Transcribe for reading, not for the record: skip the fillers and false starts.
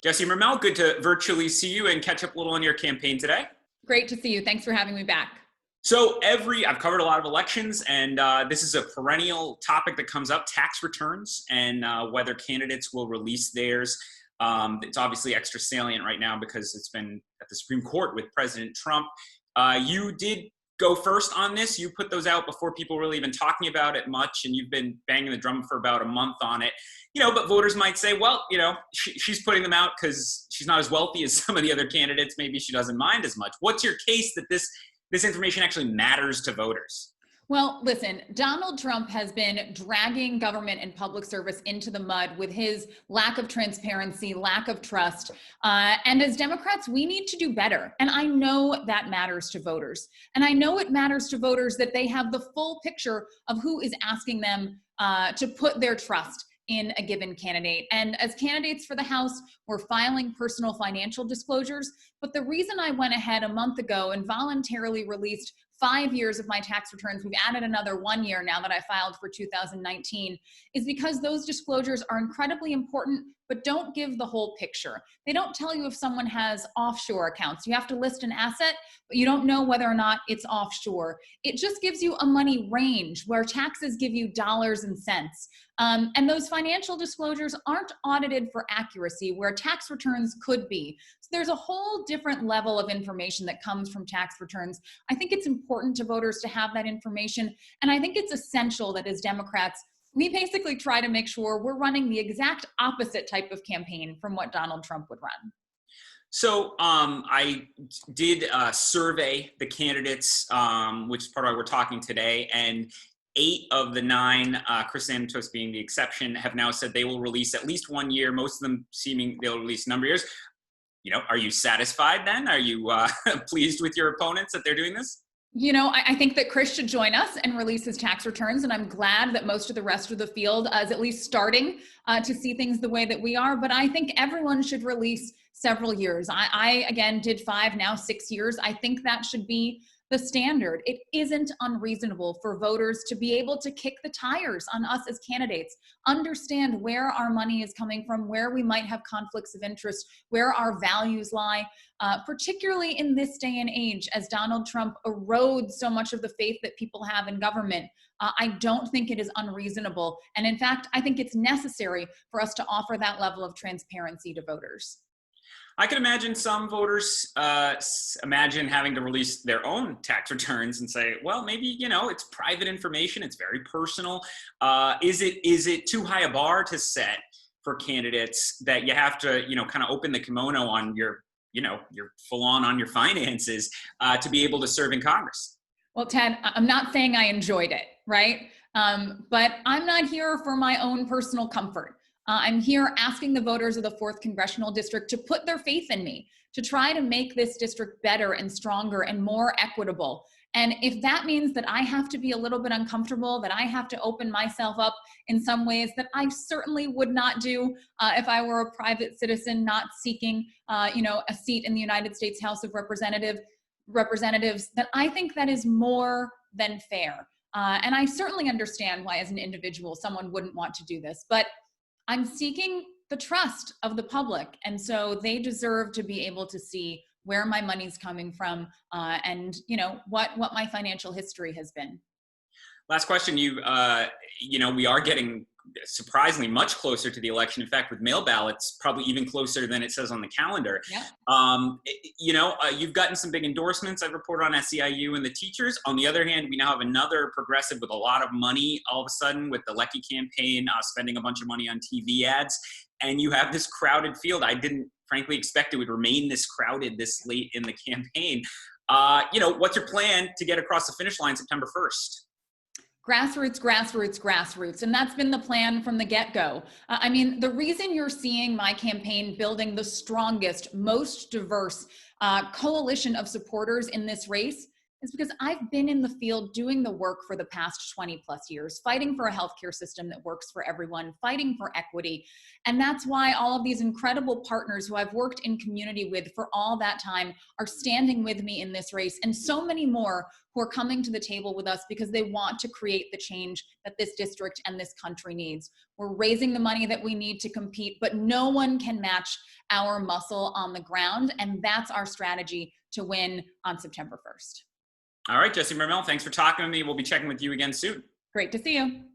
Jesse Mermell, good to virtually see you and catch up a little on your campaign today. Great to see you. Thanks for having me back. So I've covered a lot of elections, and this is a perennial topic that comes up, tax returns and whether candidates will release theirs. It's obviously extra salient right now because it's been at the Supreme Court with President Trump. You did go first on this. You put those out before people really even talking about it much, and you've been banging the drum for about a month on it. But voters might say, well, she's putting them out because she's not as wealthy as some of the other candidates. Maybe she doesn't mind as much. What's your case that this information actually matters to voters? Well, listen, Donald Trump has been dragging government and public service into the mud with his lack of transparency, lack of trust. And as Democrats, we need to do better. And I know that matters to voters. And I know it matters to voters that they have the full picture of who is asking them to put their trust in a given candidate. And as candidates for the House, we're filing personal financial disclosures. But the reason I went ahead a month ago and voluntarily released 5 years of my tax returns, we've added another 1 year now that I filed for 2019, is because those disclosures are incredibly important, but don't give the whole picture. They don't tell you if someone has offshore accounts. You have to list an asset, but you don't know whether or not it's offshore. It just gives you a money range where taxes give you dollars and cents. And those financial disclosures aren't audited for accuracy where tax returns could be. So there's a whole different level of information that comes from tax returns. I think it's important to voters to have that information. And I think it's essential that as Democrats, we basically try to make sure we're running the exact opposite type of campaign from what Donald Trump would run. So I did survey the candidates, which is part of why we're talking today, and 8 of the 9, Chris Santos being the exception, have now said they will release at least 1 year. Most of them seeming they'll release a number of years. Are you satisfied then? Are you pleased with your opponents that they're doing this? I think that Chris should join us and release his tax returns. And I'm glad that most of the rest of the field is at least starting to see things the way that we are. But I think everyone should release several years. I again, did 5, now 6 years. I think that should be the standard. It isn't unreasonable for voters to be able to kick the tires on us as candidates, understand where our money is coming from, where we might have conflicts of interest, where our values lie, particularly in this day and age as Donald Trump erodes so much of the faith that people have in government. I don't think it is unreasonable. And in fact, I think it's necessary for us to offer that level of transparency to voters. I can imagine some voters imagine having to release their own tax returns and say, well, maybe, it's private information. It's very personal. Is it too high a bar to set for candidates that you have to, kind of open the kimono on your full on your finances to be able to serve in Congress? Well, Ted, I'm not saying I enjoyed it, right? But I'm not here for my own personal comfort. I'm here asking the voters of the 4th Congressional District to put their faith in me, to try to make this district better and stronger and more equitable. And if that means that I have to be a little bit uncomfortable, that I have to open myself up in some ways that I certainly would not do if I were a private citizen not seeking, a seat in the United States House of Representatives, then I think that is more than fair. And I certainly understand why, as an individual, someone wouldn't want to do this. But I'm seeking the trust of the public. And so they deserve to be able to see where my money's coming from and, what my financial history has been. Last question. We are getting surprisingly much closer to the election. In fact, with mail ballots, probably even closer than it says on the calendar. Yeah. You've gotten some big endorsements. I've reported on SEIU and the teachers. On the other hand, we now have another progressive with a lot of money all of a sudden with the Lecky campaign spending a bunch of money on TV ads. And you have this crowded field. I didn't frankly expect it would remain this crowded this late in the campaign. What's your plan to get across the finish line September 1st? Grassroots, grassroots, grassroots. And that's been the plan from the get-go. The reason you're seeing my campaign building the strongest, most diverse coalition of supporters in this race is because I've been in the field doing the work for the past 20 plus years, fighting for a healthcare system that works for everyone, fighting for equity. And that's why all of these incredible partners who I've worked in community with for all that time are standing with me in this race, and so many more who are coming to the table with us because they want to create the change that this district and this country needs. We're raising the money that we need to compete, but no one can match our muscle on the ground. And that's our strategy to win on September 1st. All right, Jesse Mermell, thanks for talking to me. We'll be checking with you again soon. Great to see you.